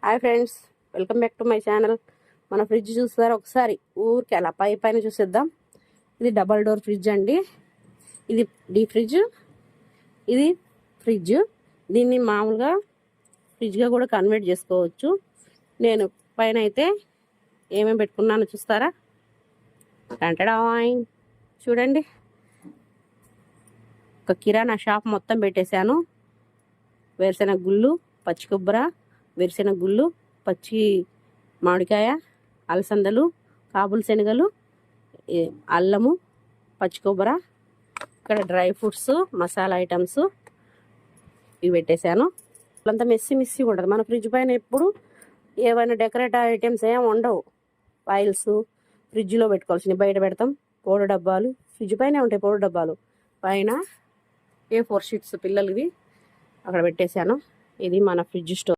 Hi friends, welcome back to my channel. మన fridge చూస్తారా ఒకసారి ఊరికి అలా పైన చూసేద్దాం. ఇది డబల్ డోర్ ఫ్రిడ్జ్ అండి. ఇది డీప్ ఫ్రిడ్జ్, ఇది ఫ్రిడ్జ్. దీన్ని మామూలుగా ఫ్రిడ్జ్గా కూడా కన్వర్ట్ చేసుకోవచ్చు. నేను పైన అయితే ఏమేమి పెట్టుకున్నానో చూస్తారా? టంటడాయ్ చూడండి, ఒక కిరాణా షాప్ మొత్తం పెట్టేశాను. వేరుశెనగ గుళ్ళు, పచ్చి కొబ్బరి, వేరుశెనగ గుళ్ళు, పచ్చి మామిడికాయ, అలసందలు, కాబుల్ శనగలు, అల్లము, పచ్చి కొబ్బరి, ఇక్కడ డ్రై ఫ్రూట్స్, మసాలా ఐటమ్స్ ఇవి పెట్టేశాను. అంతా మెస్సి ఉండదు. మన ఫ్రిడ్జ్ పైన ఎప్పుడు ఏవైనా డెకరేటివ్ ఐటమ్స్ ఏమి ఉండవు. ఫైల్స్ ఫ్రిడ్జ్లో పెట్టుకోవాల్సినవి బయట పెడతాం. పౌడర్ డబ్బాలు ఫ్రిడ్జ్ పైనే ఉంటాయి. పౌడర్ డబ్బాలు పైన A4 షీట్స్ పిల్లలవి అక్కడ పెట్టేశాను. ఇది మన ఫ్రిడ్జ్ స్టోర్.